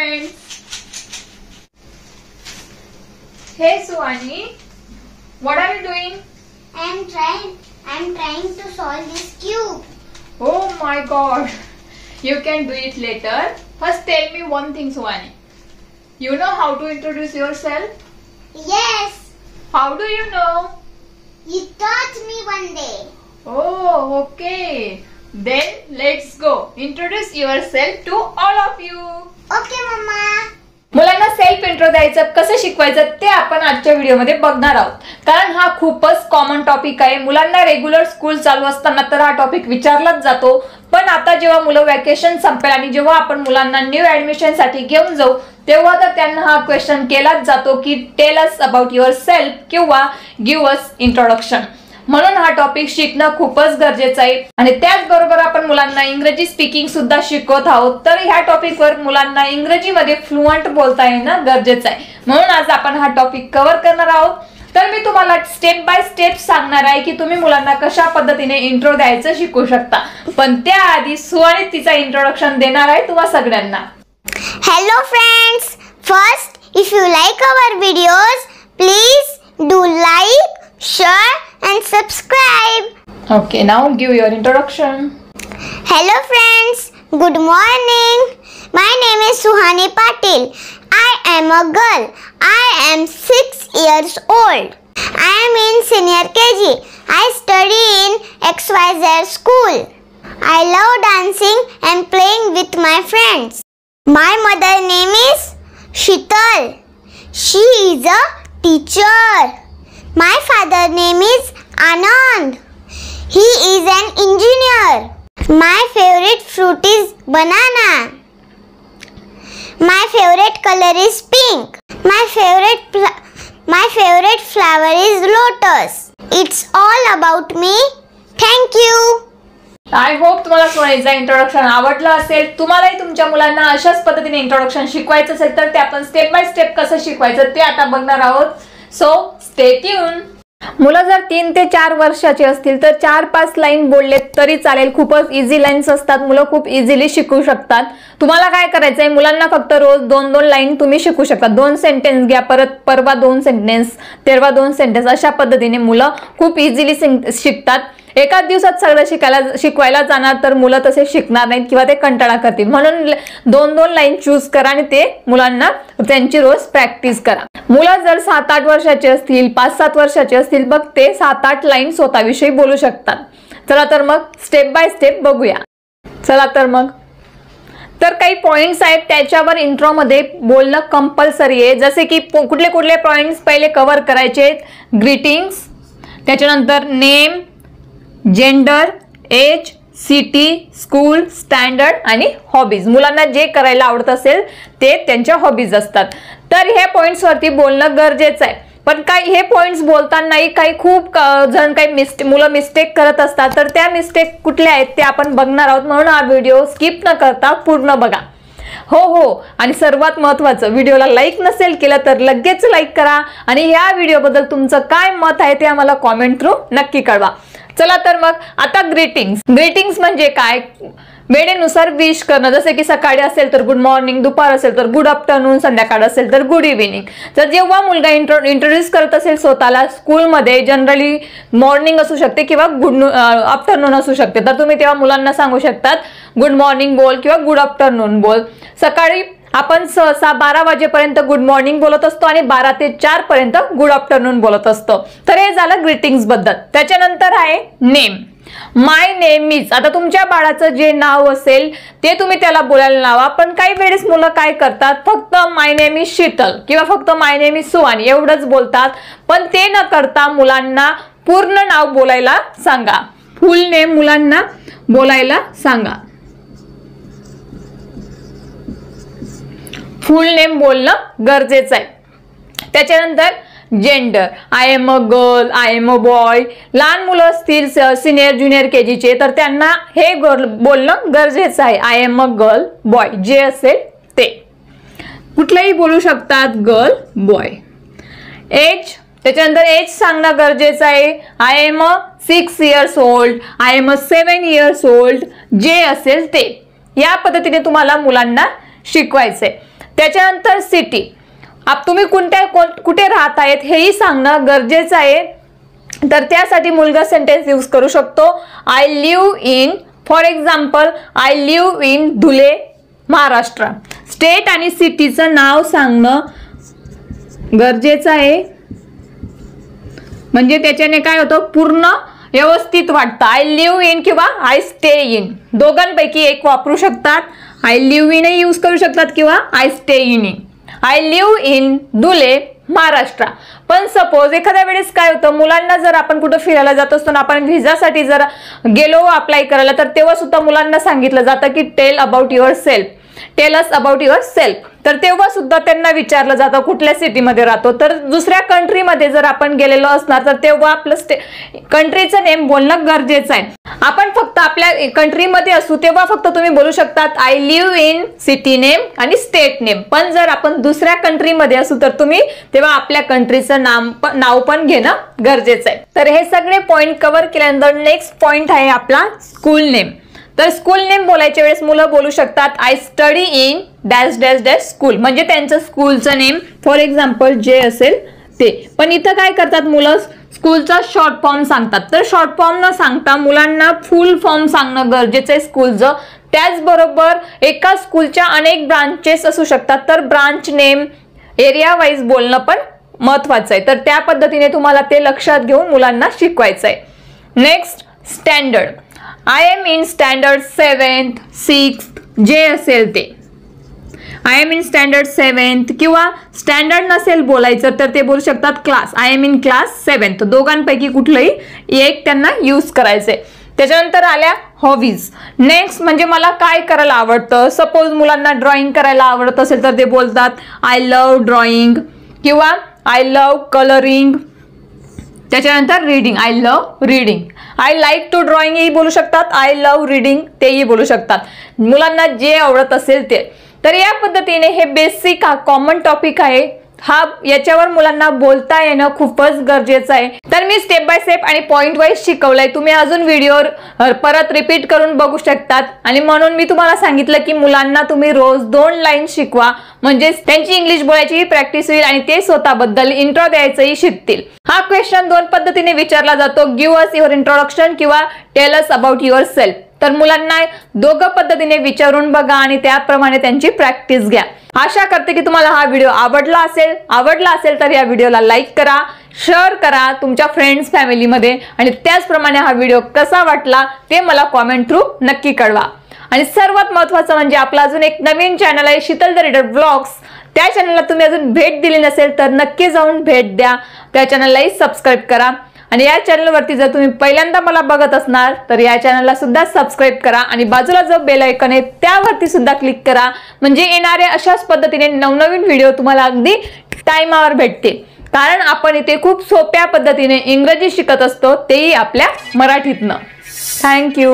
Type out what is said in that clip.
friends. Hey Suhani, what are you doing? I'm trying to solve this cube. Oh my god. You can do it later. First tell me one thing, Suhani. You know how to introduce yourself? Yes. How do you know? You taught me one day. Oh, okay. Then let's go. Introduce yourself to all of you. Okay, Mama. मुलांना self intro द्यायचं कसं शिकवायचं ते आपण आजच्या व्हिडिओमध्ये बघणार आहोत. कारण हा खूपच कॉमन टॉपिक आहे. मुलांना रेग्युलर स्कूल चालू असताना तर हा टॉपिक विचारलाच जातो. पण आता जेव्हा मुलं वॅकेशन संपेल आणि जेव्हा आपण मुलांना न्यू ऍडमिशन साठी घेऊन जाऊ तेव्हा तर त्यांना हा क्वेश्चन केलाच जातो की tail us about your self किंवा गिव्ह अस इंट्रोडक्शन. म्हणून हा टॉपिक शिकणं खूपच गरजेचं आहे. आणि त्याचबरोबर आपण मुलांना इंग्रजी स्पीकिंग सुद्धा शिकवत आहोत. तर ह्या टॉपिकवर मुलांना इंग्रजीमध्ये फ्लुएंट बोलता येणं गरजेचं आहे. म्हणून आज आपण हा टॉपिक कव्हर करणार आहोत. तर मी तुम्हाला स्टेप बाय स्टेप सांगणार आहे की तुम्ही मुलांना कशा पद्धतीने इंट्रो द्यायचं शिकू शकता. पण त्याआधी सुहानी तिचा इंट्रोडक्शन देणार आहे तुम्हा सगळ्यांना. Hello friends. First, if you like our videos, please do like, share and subscribe. Okay, now give your introduction. Hello friends. Good morning. My name is Suhani Patil. I am a girl. I am 6 years old. I am in senior KG. I study in XYZ school. I love dancing and playing with my friends. My mother name is Shital. She is a teacher. My father name is Anand. He is an engineer. My favorite fruit is banana. My favorite color is pink. My favorite flower is lotus. It's all about me. Thank you. I hope तुम्हाला सुहानीचा introduction आवडलं असेल. तुम्हालाही तुमच्या मुलांना अशाच पद्धतीने introduction शिकवायचं असेल तर ते आपण स्टेप बाय स्टेप कसं शिकवायचं ते आता बघणार आहोत. So stay tune. मुलं जर 3 ते 4 वर्षाचे असतील तर 4-5 लाईन बोलले तरी चालेल. खूपच इझी लाईन्स असतात. मुलं खूप इझिली शिकू शकतात. तुम्हाला काय करायचंय मुलांना फक्त रोज 2-2 लाईन तुम्ही शिकू शकता. 2 सेंटेन्स घ्या, परत परवा 2 सेंटेन्स, तेरवा 2 सेंटेन्स, अशा पद्धतीने मुलं खूप इझिली शिकतात. एकाच दिवसात सगळं शिकवायला जाणार तर मुलं तसे शिकणार नाहीत किंवा ते कंटाळा करतील. म्हणून 2-2 लाईन चूज करा आणि ते मुलांना त्यांची रोज प्रॅक्टिस करा. मुलं जर 7-8 वर्षाचे असतील, 5-7 वर्षाचे असतील बघ ते 7-8 लाईन स्वतःविषयी बोलू शकतात. चला तर मग स्टेप बाय स्टेप बघूया. चला तर मग काही पॉइंट्स आहेत त्याच्यावर इंट्रो मध्ये बोलणं कंपल्सरी आहे. जसे की कुठले कुठले पॉइंट्स पहिले कव्हर करायचे आहेत. ग्रीटिंग्स, त्याच्यानंतर name, gender, age, city, school, standard आणि हॉबीज. मुलांना जे करायला आवडत असेल ते त्यांच्या हॉबीज असतात. तर हे पॉइंट्स वरती बोलणं गरजेचं आहे. पण काही हे पॉइंट्स बोलतानाही काही खूप जण काही मुलं मिस्टेक करत असतात. तर त्या मिस्टेक कुठल्या आहेत ते आपण बघणार आहोत. म्हणून हा व्हिडिओ स्किप न करता पूर्ण बघा. हो आणि सर्वात महत्त्वाचं, व्हिडिओला लाईक नसेल केलं तर लगेच लाईक करा आणि या व्हिडिओबद्दल तुमचं काय मत आहे ते आम्हाला कॉमेंट थ्रू नक्की कळवा. चला तर मग आता ग्रीटिंग्स म्हणजे काय? वेळेनुसार विश करणं. जसे की सकाळी असेल तर गुड मॉर्निंग, दुपार असेल तर गुड आफ्टरनून, संध्याकाळ असेल तर गुड इव्हिनिंग. तर जेव्हा मुलगा इंट्रोड्यूस करत असेल स्वतःला स्कूलमध्ये जनरली मॉर्निंग असू शकते किंवा गुड आफ्टरनून असू शकते. तर तुम्ही तेव्हा मुलांना सांगू शकतात गुड मॉर्निंग बोल किंवा गुड आफ्टरनून बोल. सकाळी आपण सहसा 12 वाजेपर्यंत गुड मॉर्निंग बोलत असतो आणि 12 ते 4 पर्यंत गुड आफ्टरनून बोलत असतो. तर हे झालं ग्रीटिंग्स बद्दल. त्याच्यानंतर आहे नेम. My name is. आता तुमच्या बाळाचं जे नाव असेल ते तुम्ही त्याला बोलायला लावा. पण काही वेळेस मुलं काय करतात फक्त माय नेम इज शीतल किंवा फक्त माय नेम इज सुहानी एवढंच बोलतात. पण ते न करता मुलांना पूर्ण नाव बोलायला सांगा. फुल नेम मुलांना बोलायला सांगा. फुल नेम बोलणं गरजेचं आहे. त्याच्यानंतर gender. I am a girl, I am a boy. लहान मुलं असतील सिनियर ज्युनियर केजीचे तर त्यांना हे बोलणं गरजेचं आहे. I am a girl, boy जे असेल ते कुठलंही बोलू शकतात. Girl, boy. एज, त्याच्यानंतर एज सांगणं गरजेचं आहे. I am a 6 years old, I am a 7 years old जे असेल ते. या पद्धतीने तुम्हाला मुलांना शिकवायचंय. त्याच्यानंतर सिटी, तुम्ही कुठे राहत आहेत हेही सांगणं गरजेचं आहे. तर त्यासाठी मुलगा सेंटेन्स यूज करू शकतो. I live in, for example I live in Dhule, Maharashtra. State आणि सिटीचं नाव सांगणं गरजेचं आहे, म्हणजे त्याच्याने काय होतं, पूर्ण व्यवस्थित वाटतं. आय लिव्ह इन किंवा आय स्टे इन, दोघांपैकी एक वापरू शकतात. आय लिव्ह इन यूज करू शकतात किंवा I stay in. I live in Dhule, Maharashtra. पण सपोज एखाद्या वेळेस काय होतं, मुलांना जर आपण कुठं फिरायला जात असतो ना, आपण व्हिसासाठी जर गेलो अप्लाय करायला, तर तेव्हा सुद्धा मुलांना सांगितलं जातं की tell about yourself, tell us about yourself. तर तेव्हा सुद्धा त्यांना विचारलं जातं कुठल्या सिटीमध्ये राहतो. तर दुसऱ्या कंट्रीमध्ये जर आपण गेलेलो असणार तर तेव्हा आपलं कंट्रीचं नेम बोलणं गरजेचं आहे. आपण फक्त आपल्या कंट्रीमध्ये असू तेव्हा फक्त तुम्ही बोलू शकतात I live in city name आणि स्टेट नेम. पण जर आपण दुसऱ्या कंट्रीमध्ये असू तर तुम्ही तेव्हा आपल्या कंट्रीचं नाव पण घेणं गरजेचं आहे. तर हे सगळे पॉइंट कव्हर केल्यानंतर नेक्स्ट पॉइंट आहे आपला स्कूल नेम. तर स्कूल नेम बोलायच्या वेळेस मुलं बोलू शकतात I study in dash dash dash school, म्हणजे त्यांचं स्कूलचं नेम फॉर एक्झाम्पल जे असेल ते. पण इथं काय करतात मुलं, स्कूलचा शॉर्ट फॉर्म सांगतात. तर शॉर्ट फॉर्म न सांगता मुलांना फुल फॉर्म सांगणं गरजेचं आहे स्कूलचं. त्याचबरोबर एका स्कूलच्या अनेक ब्रांचेस असू शकतात, तर ब्रांच नेम एरिया वाईज बोलणं पण महत्वाचं आहे. तर त्या पद्धतीने तुम्हाला ते लक्षात घेऊन मुलांना शिकवायचं आहे. Next standard, I am in standard 7th 6th जे असेल ते. I am in standard 7th किंवा स्टँडर्ड नसेल बोलायचं तर ते बोलू शकतात class, I am in class 7th. दोघांपैकी कुठलंही एक त्यांना यूज करायचंय. त्याच्यानंतर आल्या हॉबीज. नेक्स्ट म्हणजे मला काय करायला आवडतं. सपोज मुलांना ड्रॉइंग करायला आवडत असेल तर ते बोलतात आय लव्ह ड्रॉइंग किंवा आय लव्ह कलरिंग. त्याच्यानंतर reading, I love reading. I like to drawing ही बोलू शकतात, आय लव्ह रीडिंग तेही बोलू शकतात. मुलांना जे आवडत असेल ते. तर या पद्धतीने हे बेसिक हा कॉमन टॉपिक आहे, याच्यावर मुलांना बोलता येणं खूपच गरजेचं आहे. तर मी स्टेप बाय स्टेप आणि पॉइंट वाईज शिकवलंय. तुम्ही अजून व्हिडिओ परत रिपीट करून बघू शकतात. आणि म्हणून मी तुम्हाला सांगितलं की मुलांना तुम्ही रोज 2 लाईन शिकवा, म्हणजे त्यांची इंग्लिश बोलायची प्रॅक्टिस होईल आणि ते स्वतःबद्दल इंट्रो द्यायचंही शिकतील. हा क्वेश्चन 2 पद्धतीने विचारला जातो, गिव्ह अस युअर इंट्रोडक्शन किंवा tail us about yourself. तर मुलांना दोघं पद्धतीने विचारून बघा आणि त्याप्रमाणे त्यांची प्रॅक्टिस घ्या. आशा करते की तुम्हाला हा व्हिडिओ आवडला असेल तर या व्हिडिओला लाईक करा, शेअर करा तुमच्या फ्रेंड्स फॅमिलीमध्ये, आणि त्याचप्रमाणे हा व्हिडिओ कसा वाटला ते मला कॉमेंट थ्रू नक्की कळवा. आणि सर्वात महत्त्वाचं म्हणजे आपला अजून एक नवीन चॅनल आहे शीतल द रीडर ब्लॉग्स. त्या चॅनलला तुम्ही अजून भेट दिली नसेल तर नक्की जाऊन भेट द्या. त्या चॅनललाही सबस्क्राईब करा. आणि या चॅनलवरती जर तुम्ही पहिल्यांदा मला बघत असणार तर या चॅनलला सुद्धा सबस्क्राईब करा आणि बाजूला जो बेल आयकॉन आहे त्यावरती सुद्धा क्लिक करा, म्हणजे येणारे अशाच पद्धतीने नवनवीन व्हिडिओ तुम्हाला अगदी टाइमावर भेटतील. कारण आपण इथे खूप सोप्या पद्धतीने इंग्रजी शिकत असतो, तेही आपल्या मराठीतनं. थँक्यू.